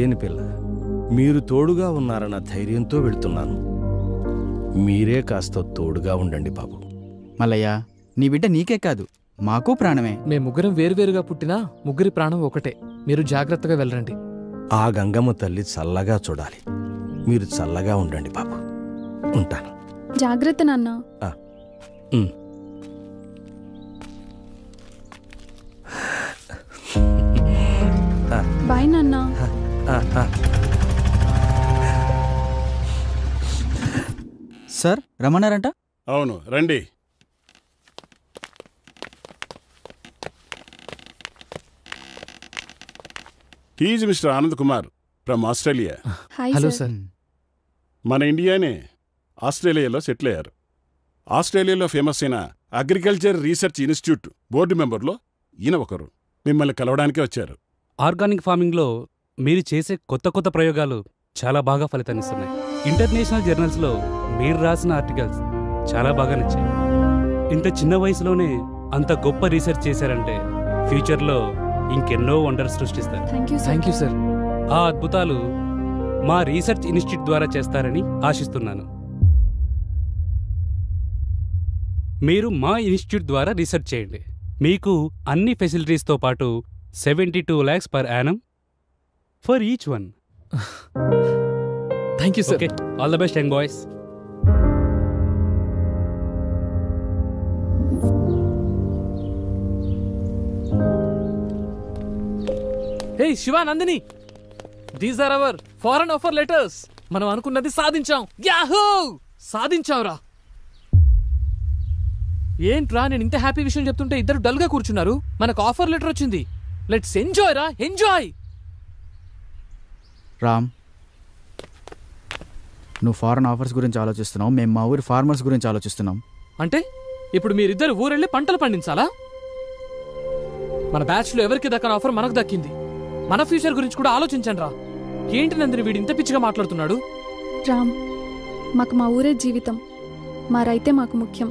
లేని పిల్ల. మీరు తోడుగా ఉన్నారన్న ధైర్యంతో వెళ్తున్నాను. మీరే కాస్త తోడుగా ఉండండి బాబు. మల్లయ్య, నీ బిడ్డ నీకే కాదు, మాకు ప్రాణమే. మేము ముగ్గురం వేరువేరుగా పుట్టినా ముగ్గురి ప్రాణం ఒకటే. మీరు జాగ్రత్తగా వెళ్ళండి. ఆ గంగమ్మ తల్లి చల్లగా చూడాలి. మీరు చల్లగా ఉండండి బాబు. ఉంటాను. జాగ్రత్త నాన్న. బాయ్ నాన్న. సార్ రమ్మన్నారంట? అవును, రండి. He's mister Anand Kumar from Australia. Hello sir. మన ఇండియానే ఆస్ట్రేలియాలో సెటిల్ అయ్యారు. ఆస్ట్రేలియాలో ఫేమస్ అయిన అగ్రికల్చర్ రీసెర్చ్ ఇన్స్టిట్యూట్ బోర్డు మెంబర్లో ఈయన ఒకరు. మిమ్మల్ని కలవడానికే వచ్చారు. ఆర్గానిక్ ఫార్మింగ్లో మీరు చేసే కొత్త కొత్త ప్రయోగాలు చాలా బాగా ఫలితాన్నిస్తున్నాయి. ఇంటర్నేషనల్ జర్నల్స్లో మీరు రాసిన ఆర్టికల్స్ చాలా బాగా నచ్చాయి. ఇంత చిన్న వయసులోనే అంత గొప్ప రీసెర్చ్ చేశారంటే ఫ్యూచర్లో ఇంకెన్నో వండర్స్ సృష్టిస్తారు. Thank you sir. ఆ అద్భుతాలు మా రీసెర్చ్ ఇన్స్టిట్యూట్ ద్వారా చేస్తారని ఆశిస్తున్నాను. మీరు మా ఇన్స్టిట్యూట్ ద్వారా రీసెర్చ్ చేయండి. మీకు అన్ని ఫెసిలిటీస్తో పాటు 72 lakhs per annum for each one. Thank you sir. Okay, all the best young boys. Hey Shivanandini, these are our foreign offer letters. మనం అనుకున్నది సాధించాం. యాహూ, సాధించాంరా. ఏంట్రా, నేను ఇంత హ్యాపీ విషయం చెప్తుంటే ఇద్దరు డల్గా కూర్చున్నారు. మనకు ఆఫర్ లెటర్ వచ్చింది. లెట్స్ ఎంజాయ్ రా, ఎంజాయ్. రామ్, నువ్వు ఫారెన్ ఆఫర్స్ గురించి ఆలోచిస్తున్నావు, మేము మా ఊరి ఫార్మర్స్ గురించి ఆలోచిస్తున్నాం. అంటే ఇప్పుడు మీరిద్దరు ఊరెళ్ళి పంటలు పండించాలా? మన బ్యాచ్లో ఎవరికి దక్కని ఆఫర్ మనకు దక్కింది. మన ఫ్యూచర్ గురించి కూడా ఆలోచించండి రా. ఏంటి నందిని వీడు ఇంత పిచ్చిగా మాట్లాడుతున్నాడు? రామ్, మాకు మా ఊరే జీవితం. మా రైతే మాకు ముఖ్యం.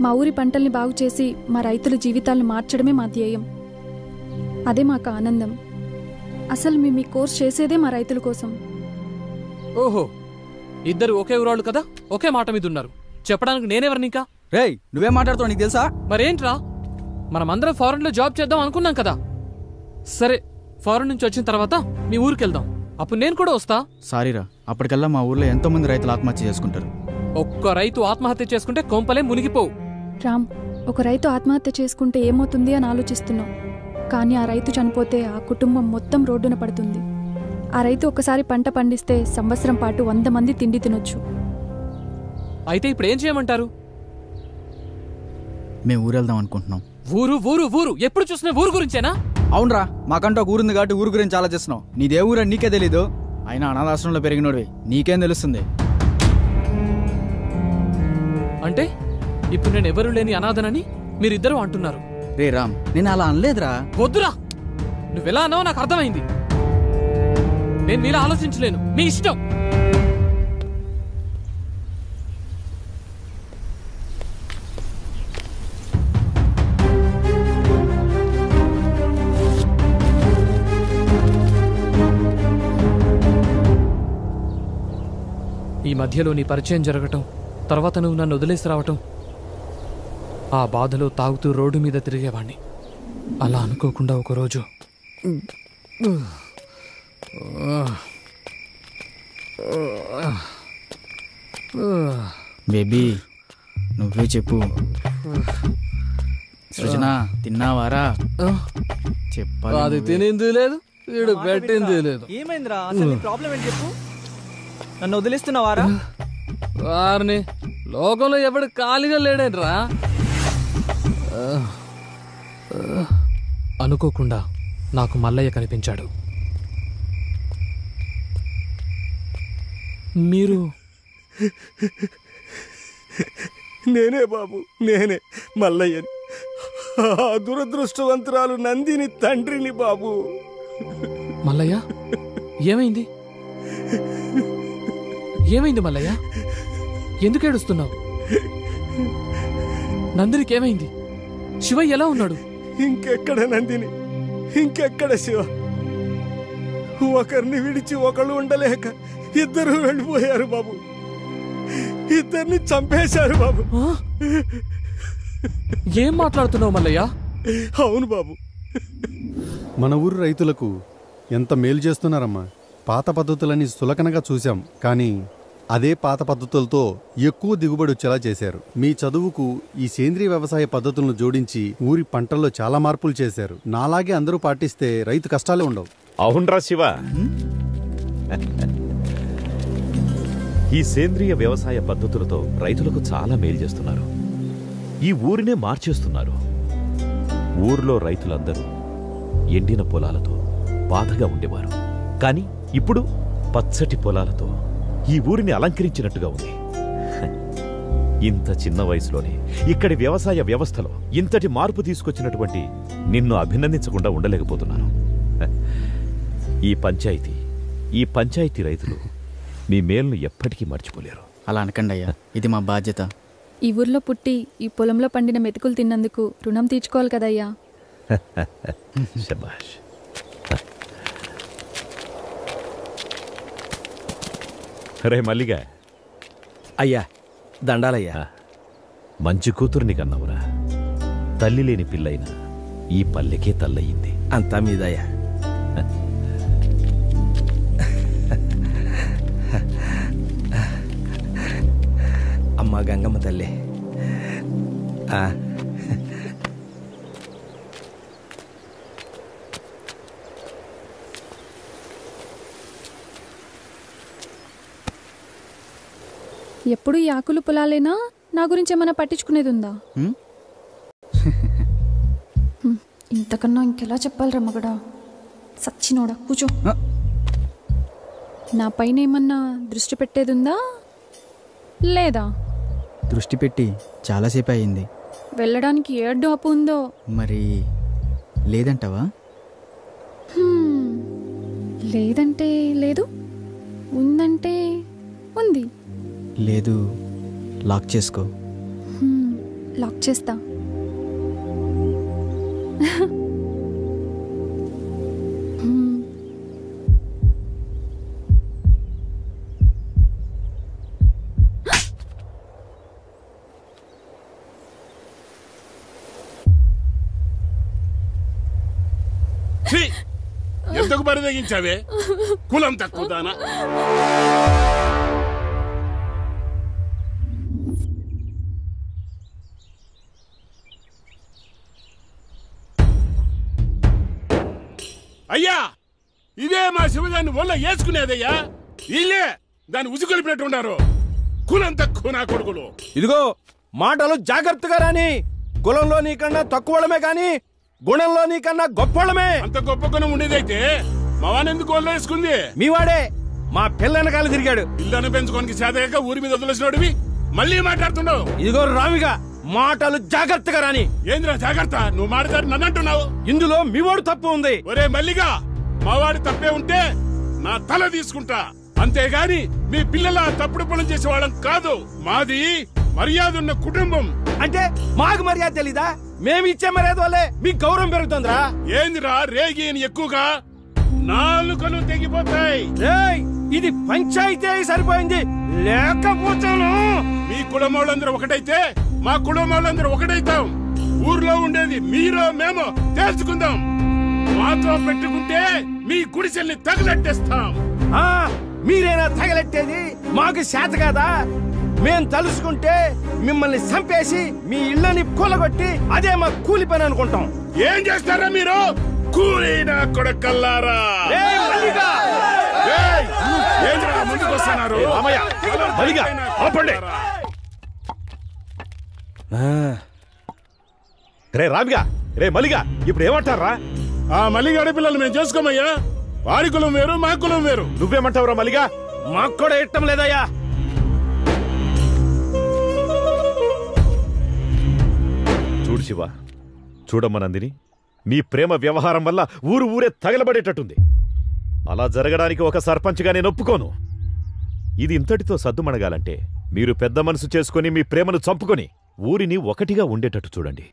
మా ఊరి పంటల్ని బాగు చేసి మా రైతుల జీవితాలను మార్చడమే మా ధ్యేయం. అదే మాకు ఆనందం. అసలు మేము ఈ కోర్స్ చేసేదే మా రైతుల కోసం. ఓహో, ఇద్దరు ఒకే ఊరాళ్ళు కదా, ఒకే మాట మీద ఉన్నారు. చెప్పడానికి నేనెవరిని ఇంకా? రేయ్, నువ్వేం మాట్లాడుతావు నీకు తెలుసా? మరేంట్రా, మనమందరం ఫారెన్లో జాబ్ చేద్దాం అనుకున్నాం కదా. సరే, ఫారెన్ నుంచి వచ్చిన తర్వాత మీ ఊరికి వెళ్దాం. అప్పుడు నేను కూడా వస్తా. సారీరా, అప్పటికల్లా మా ఊర్లో ఎంతో మంది రైతులు ఆత్మహత్య చేసుకుంటారు. ఒక్క రైతు ఆత్మహత్య చేసుకుంటే కొంపలే మునిగిపోవు. రామ్, ఒక రైతు ఆత్మహత్య చేసుకుంటే ఏమవుతుంది అని ఆలోచిస్తున్నాం. కానీ ఆ రైతు చనిపోతే ఆ కుటుంబం మొత్తం రోడ్డున పడుతుంది. ఆ రైతు ఒకసారి పంట పండిస్తే సంవత్సరం పాటు 100 మంది తిండి తినొచ్చు. అయితే ఇప్పుడు ఏం చేయమంటారు? మేము ఊరు వెళ్దాం అనుకుంటున్నాం. ఊరు ఊరు ఊరు, ఎప్పుడు చూసినా ఊరు గురించేనా? అవునరా, మాకంటూ ఒక ఊరుంది కాబట్టి ఊరు గురించి ఆలోచిస్తున్నావు. నీదే ఊరని నీకే తెలీదు. అయినా అనాథాశ్రమంలో పెరిగినోడివి, నీకేం తెలుస్తుంది? అంటే ఇప్పుడు నేను ఎవరు లేని అనాథనని మీరిద్దరూ అంటున్నారు. రే రామ్, నేను అలా అనలేదురా. వద్దురా, నువ్వెలా అన్నావో నాకు అర్థమైంది. నేను మీలా ఆలోచించలేను. మీ ఇష్టం. ఈ మధ్యలో నీ పరిచయం జరగటం, తర్వాత నువ్వు నన్ను వదిలేసి రావటం, ఆ బాధలో తాగుతూ రోడ్డు మీద తిరిగేవాణ్ణి. అలా అనుకోకుండా ఒకరోజు బేబీ, నువ్వే చెప్పు. సృజన, తిన్నావారా? చెప్పాలి. అది తినింది లేదు, వీడు పెట్టింది లేదు. ఏమైందిరా? అసలు ప్రాబ్లం ఏంటి చెప్పు. నన్ను వదిలేస్తున్నావారా? వారిని లోకంలో ఎవడు ఖాళీగా లేడేంట్రా. అనుకోకుండా నాకు మల్లయ్య కనిపించాడు. మీరు? నేనే బాబు, నేనే మల్లయ్యని. దురదృష్టవంతురాలు నందిని తండ్రిని బాబు. మల్లయ్య, ఏమైంది? ఏమైంది మల్లయ్య? ఎందుకు ఏడుస్తున్నావు? నందినికి ఏమైంది? శివయ్య ఎలా ఉన్నాడు? ఇంకెక్కడ నందిని, ఇంకెక్కడ శివ? ఒకరిని విడిచి ఒకళ్ళు ఉండలేక ఇద్దరు వెళ్ళిపోయారు బాబు. ఇద్దరిని చంపేశారు బాబు. ఏం మాట్లాడుతున్నావు మల్లయ్య? అవును బాబు. మన ఊరు రైతులకు ఎంత మేలు చేస్తున్నారమ్మా. పాత పద్ధతులని సులకనగా చూశాం, కానీ అదే పాత పద్ధతులతో ఎక్కువ దిగుబడి వచ్చేలా చేశారు. మీ చదువుకు ఈ సేంద్రియ వ్యవసాయ పద్ధతులను జోడించి ఊరి పంటల్లో చాలా మార్పులు చేశారు. నాలాగే అందరూ పాటిస్తే రైతు కష్టాలే ఉండవు. అవునరా శివ, ఈ సేంద్రియ వ్యవసాయ పద్ధతులతో రైతులకు చాలా మేలు చేస్తున్నారు. ఈ ఊరినే మార్చేస్తున్నారు. ఊర్లో రైతులందరూ ఎండిన పొలాలతో బాధగా ఉండేవారు. కానీ ఇప్పుడు పచ్చటి పొలాలతో ఈ ఊరిని అలంకరించినట్టుగా ఉంది. ఇంత చిన్న వయసులోనే ఇక్కడి వ్యవసాయ వ్యవస్థలో ఇంతటి మార్పు తీసుకొచ్చినటువంటి నిన్ను అభినందించకుండా ఉండలేకపోతున్నాను. ఈ పంచాయతీ రైతులు మీ మేలును ఎప్పటికీ మర్చిపోలేరు. అలా అనకండి అయ్యా, ఇది మా బాధ్యత. ఈ ఊర్లో పుట్టి ఈ పొలంలో పండిన మెతుకులు తిన్నందుకు రుణం తీర్చుకోవాలి కదయ్యా. శభాష్. రే మల్లిగా. అయ్యా, దండాలయ్యా. మంచి కూతురుని కన్నావురా. తల్లి లేని పిల్లైనా ఈ పల్లెకే తల్లయింది. అంతా మీదయ్యా. అమ్మా గంగమ్మ తల్లి. ఎప్పుడు ఈ ఆకులు పొలాలేనా? నా గురించి ఏమైనా పట్టించుకునేది ఉందా? ఇంతకన్నా ఇంకెలా చెప్పాలి రమ్మగడా? సచ్చినోడా, కూర్చో. నా పైన ఏమన్నా దృష్టి పెట్టేది ఉందా లేదా? దృష్టి పెట్టి చాలాసేపు అయింది. వెళ్ళడానికి ఏడ్డు అప్పు ఉందో మరి లేదంటావా? లేదంటే లేదు, ఉందంటే ఉంది. లేదు, లాక్ చేసుకో. లాక్ చేస్తా. ఎందుకు బరిదగించావే? కులం తక్కువ దానా? అయ్యా, ఇదే మా శివదాన్ని వల్ల వేసుకునేదయ్యా. వీళ్ళే దాన్ని ఉసుకొలిపినట్టున్నారు. కులం తక్కువ నా కొడుకులు. ఇదిగో మాటలు జాగ్రత్తగా రాని. కులంలో నీకన్నా తక్కువడమే కాని గుణంలో నీకన్నా గొప్పడమే. అంత గొప్ప గుణం ఉండేదైతే మా వానెందుకు వల్ల వేసుకుంది? మీవాడే మా పిల్లనకాలు తిరిగాడు. పిల్లను పెంచుకోనికి చేతగా ఊరి మీద వదిలేసినోడివి మళ్ళీ మాట్లాడుతున్నావు. ఇదిగో రామిగా మాటలు జాగ్రత్తగా రాని. ఏంద్రా జాగ్రత్త? నువ్వు మాట్లాడి నన్ను అంటున్నావు. ఇందులో మీవాడు తప్పు ఉంది. ఒరే మల్లిగా, మావాడి తప్పే ఉంటే నా తల తీసుకుంటా. అంతేగాని మీ పిల్లల తప్పుడు పనులు చేసేవాళ్ళం కాదు. మాది మర్యాదున్న కుటుంబం. అంటే మాకు మర్యాద తెలీదా? మేము ఇచ్చే మర్యాద వల్లే మీకు గౌరవం పెరుగుతుందిరా. ఏందిరా రేగి ఎక్కువగా? నాలుకలు తెగిపోతాయి. ఇది పంచాయతీ సరిపోయింది, లేకపోతాను. మీ కులం వాళ్ళందరూ ఒకటైతే మా కులం వాళ్ళందరూ ఒకటైతాం. ఊర్లో ఉండేది మీరో మేమో తెలుసుకుందాం. మాతో పెట్టుకుంటే మీ గుడిసెల్ని తగలెట్టేస్తాం. మీరేనా తగలెట్టేది? మాకు చేత కాదా? మేం తలుసుకుంటే మిమ్మల్ని చంపేసి మీ ఇళ్ళని కూలగొట్టి అదే మా కూలి పని అనుకుంటాం. ఏం చేస్తారా మీరు? కూలీనా కొడకల్లారా? ముందుకు వస్తున్నారు. రే రామిగా, రే మల్లిగా, ఇప్పుడు ఏమంటారా? ఆ మల్లిగాడి పిల్లలు మేము చేసుకోమయ్యా. వారి కులం వేరు, మా కులం వేరు. నువ్వేమంటావురా మల్లిగా? మాకు కూడా ఇష్టం లేదయ్యా. చూడు శివ, చూడమ్మ నందిని, మీ ప్రేమ వ్యవహారం వల్ల ఊరే తగలబడేటట్టుంది. అలా జరగడానికి ఒక సర్పంచ్గా నేను ఒప్పుకోను. ఇది ఇంతటితో సద్దుమణగాలంటే మీరు పెద్ద మనసు చేసుకుని మీ ప్రేమను చంపుకొని ఊరిని ఒకటిగా ఉండేటట్టు చూడండి.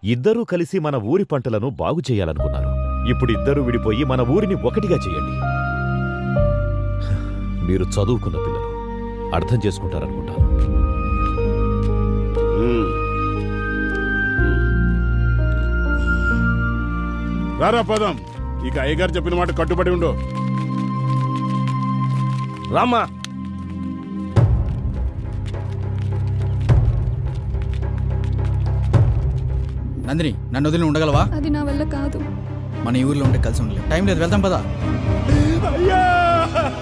ఇద్దరూ కలిసి మన ఊరి పంటలను బాగు చేయాలనుకున్నారు. ఇప్పుడు ఇద్దరు విడిపోయి మన ఊరిని ఒకటిగా చేయండి. మీరు చదువుకున్న పిల్లలు అర్థం చేసుకుంటారనుకుంటాను. రారా పదం. ఇక అయ్యగారు చెప్పిన మాట కట్టుబడి ఉండు. రామ్మా. నందిని, నన్ను వదిలి ఉండగలవా? అది నా వల్ల కాదు. మన ఈ ఊర్లో ఉంటే కలిసి ఉండలేదు. టైం లేదు, వెళ్తాం పదా. అయ్యా,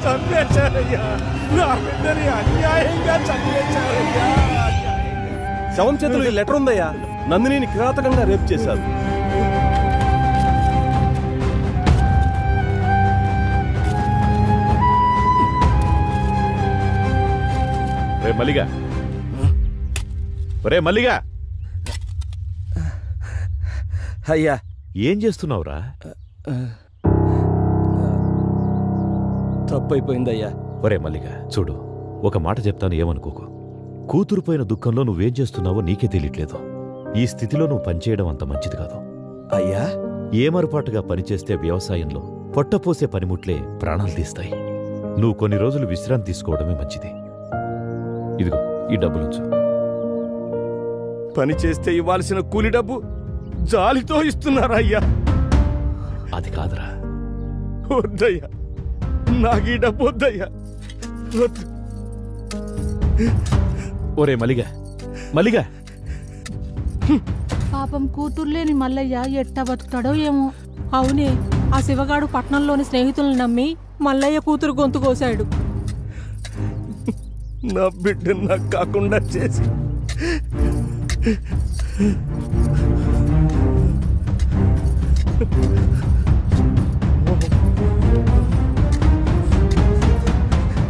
చంపేశారయ్యా. నా బిడ్డని అన్యాయంగా చంపేశారయ్యా. శవం చేతులు ఈ లెటర్ ఉందయ్యా. నందినిని కిరాతకంగా రేప్ చేశారు. రే మల్లిగా, రే మల్లిగా. అయ్యా, ఏం చేస్తున్నావురా? తప్పైపోయిందయ్యా. ఒరే మల్లిగా, చూడు, ఒక మాట చెప్తాను, ఏమనుకోకు. కూతురుపోయిన దుఃఖంలో నువ్వేం చేస్తున్నావో నీకే తెలియట్లేదు. ఈ స్థితిలో నువ్వు పనిచేయడం అంత మంచిది కాదు. అయ్యా, ఏమరపాటుగా పనిచేస్తే వ్యవసాయంలో పొట్టపోసే పనిముట్లే ప్రాణాలు తీస్తాయి. నువ్వు కొన్ని రోజులు విశ్రాంతి తీసుకోవడమే మంచిది. ఇదిగో ఈ డబ్బులుంచు. పని చేస్తే ఇవ్వాల్సిన కూలి డబ్బు జాలితో ఇస్తున్నారా అయ్యా? అది కాదురా. వద్దయ్యా, నాకు ఈ డబ్బు వద్దయ్యా. వద్దు. ఒరే మల్లిగా, మల్లిగా. పాపం కూతుర్లేని మల్లయ్య ఎట్టా బతుకుతాడో ఏమో. అవునే, ఆ శివగాడు పట్నంలోని స్నేహితులను నమ్మి మల్లయ్య కూతురు గొంతు కోశాడు. నా బిడ్డ నాకు కాకుండా చేసి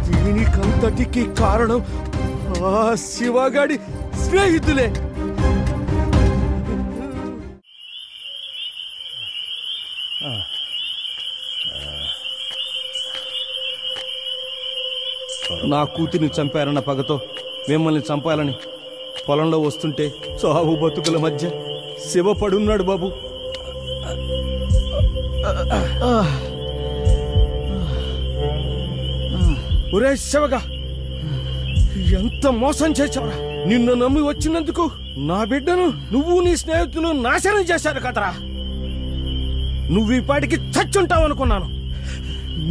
దీనికంతటికి కారణం ఆ శివగాడి స్నేహితులే. నా కూతురిని చంపారన్న పగతో మిమ్మల్ని చంపాలని పొలంలో వస్తుంటే చావు బతుకుల మధ్య శివ పడున్నాడు బాబు. ఒరే శివగా, ఎంత మోసం చేశావురా! నిన్ను నమ్మి వచ్చినందుకు నా బిడ్డను నువ్వు నీ స్నేహితులు నాశనం చేశారు కదరా. నువ్వు ఈ పాటికి చచ్చుంటావు అనుకున్నాను.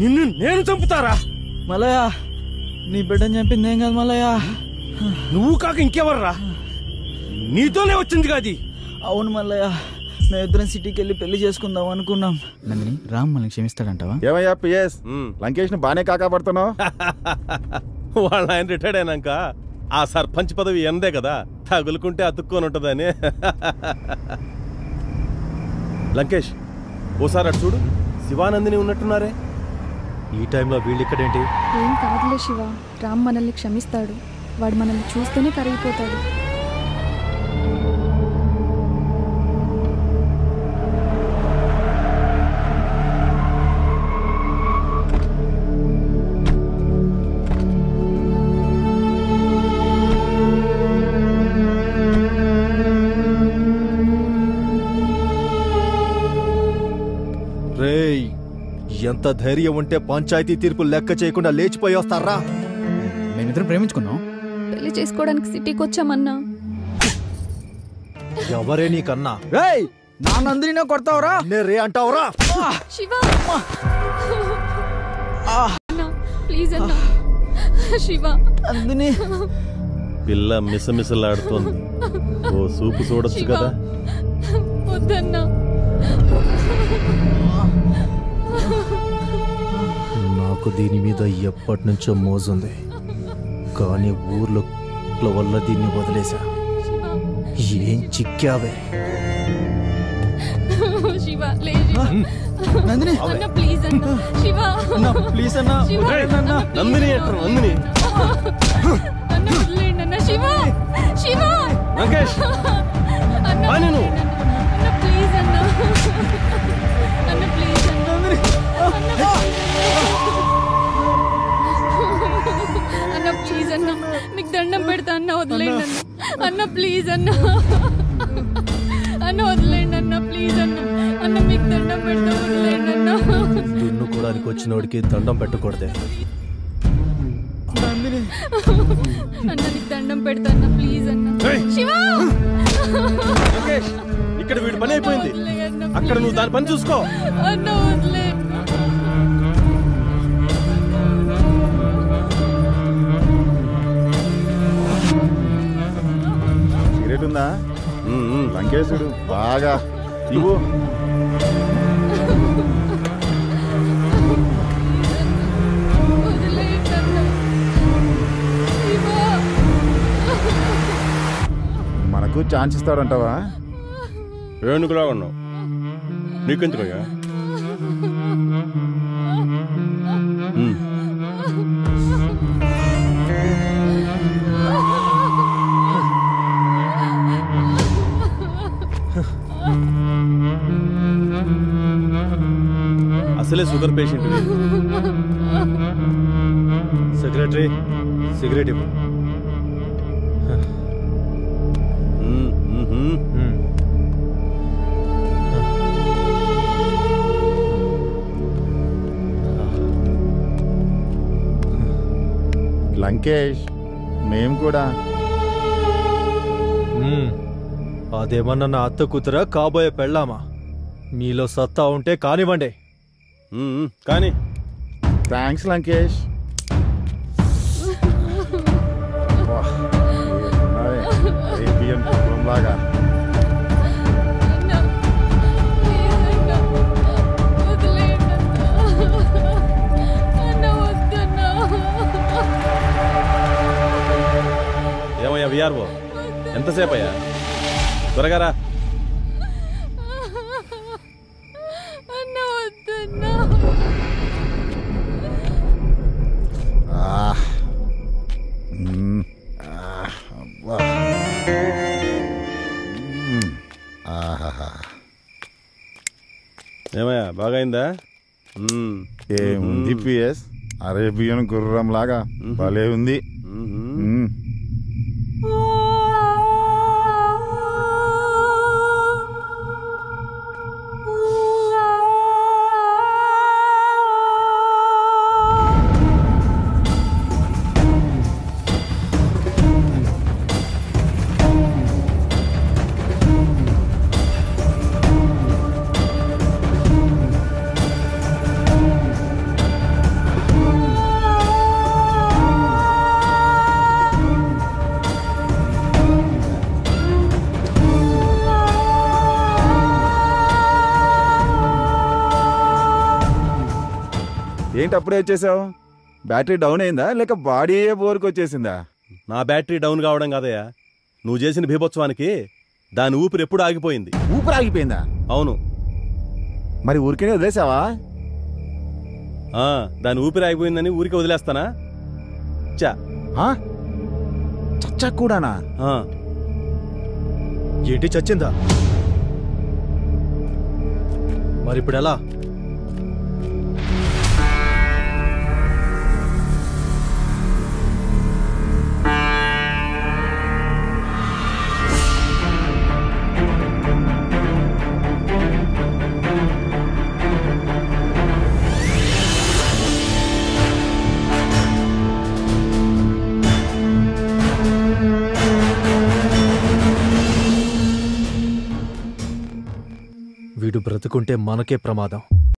నిన్ను నేను చంపుతారా? మల్లయ్య, నీ బిడ్డని చంపింది ఏం కాదు మల్లయ్య. నువ్వు కాక ఇంకెవర్రా? నీతోనే వచ్చింది కాది. అవును మల్లయ్య, మేమిద్దరం సిటీకి వెళ్ళి పెళ్లి చేసుకుందాం అనుకున్నాం. నందిని, రామ్ మనల్ని క్షమిస్తాడంటావా? ఏమయ్యా పిఎస్, లంకేష్ బానే కాకాపడుతున్నావు. వాళ్ళ ఆయన రిటైర్డ్ అయినాక ఆ సర్పంచ్ పదవి ఎందే కదా, తగులుకుంటే అతుక్కొని ఉంటుందని. లంకేష్, ఓసారి అటు చూడు, శివానందిని ఉన్నట్టున్నారే. ఈ టైంలో వీళ్ళు ఇక్కడేంటి? ఏం కాదులే శివ, రామ్ మనల్ని క్షమిస్తాడు. వాడు మనల్ని చూస్తేనే కరిగిపోతాడు. రేయ్, ఎంత ధైర్యం ఉంటే పంచాయతీ తీర్పు లెక్క చేయకుండా లేచిపోయి వస్తారా? మేమిద్దరం ప్రేమించుకున్నాం. పెళ్లి చేసుకోవడానికి సిటీకి వచ్చామన్నా. ఎవరే నీకన్నా? రేయ్, నా నందిని కొడతావురా? రే అంటావురా? శివ, ప్లీజ్ అన్నా. శివ, నందిని. పిల్ల మిసమిసలాడుతోంది. ఓ సూపు చూడొచ్చు కదా. వద్దన్నా. నాకు దీని మీద ఎప్పటి నుంచో మోజుంది, కానీ ఊర్లో వల్ల దీన్ని వదిలేశా. ఏం చిక్కావే? శివ, లే శివ. నందిని, అన్న ప్లీజ్ అన్న. శివ, ప్లీజ్ అన్న. నందిని అంటారు, నందిని. అన్న వదిలేయండి అన్న. శివ, శివ. లంకేష్, అన్న నేను అన్న ప్లీజ్ అన్న. అన్న ప్లీజ్ అన్న. అన్న ప్లీజ్ అన్న, మీకు దండం పెడతా అన్న, వదిలేయండి అన్న. అన్న ప్లీజ్ అన్న. అన్న వదిలేయండి అన్న, ప్లీజ్ అన్న. అన్న మీకు దండం పెడతా వదిలేయండి అన్న. దున్నుకోవడానికి వచ్చినోడికి దండం పెట్టకూడదే. అన్న నీకు దండం పెడతా అన్న, ప్లీజ్ అన్న. శివ ఇక్కడ వీడి పని అయిపోయింది, అక్కడ నువ్వు దాని పని చూసుకో. అన్న వదిలే. సిగరెట్ ఉందా? లంకేశుడు బాగా ఇవ్వు. మనకు ఛాన్స్ ఇస్తాడంటావా? ఏనుగులా ఉన్నావు, నీకెందుకయ్యా? అసలే షుగర్ పేషెంట్. సెక్రటరీ సిగరెట్ ఇవ్వు. లంకేష్ మేం కూడా. అదేమన్నా నా అత్త కూతురా కాబోయే పెళ్ళామా? మీలో సత్తా ఉంటే కానివ్వండి. కానీ థ్యాంక్స్ లంకేష్. లాగా ఏమయ్యా విఆర్ఓ, ఎంతసేపు అయ్యా? త్వరగా రా. ఏమయ్యా బాగైందా? ఏముంది పిఎస్, అరేబియన్ గుర్రం లాగా భలే ఉంది. ఏంటి అప్పుడే వచ్చేసావు? బ్యాటరీ డౌన్ అయిందా లేక బాడీ బోర్కి వచ్చేసిందా? నా బ్యాటరీ డౌన్ కావడం కాదయ్యా, నువ్వు చేసిన బీభత్సవానికి దాని ఊపిరి ఎప్పుడు ఆగిపోయింది. ఊపిరి ఆగిపోయిందా? అవును. మరి ఊరికే వదిలేసావా? దాని ఊపిరి ఆగిపోయిందని ఊరికి వదిలేస్తానా? చచ్చా కూడానా? ఏంటి చచ్చిందా? మరి ఇప్పుడు ఎలా? వీడు బ్రతుకుంటే మనకే ప్రమాదం.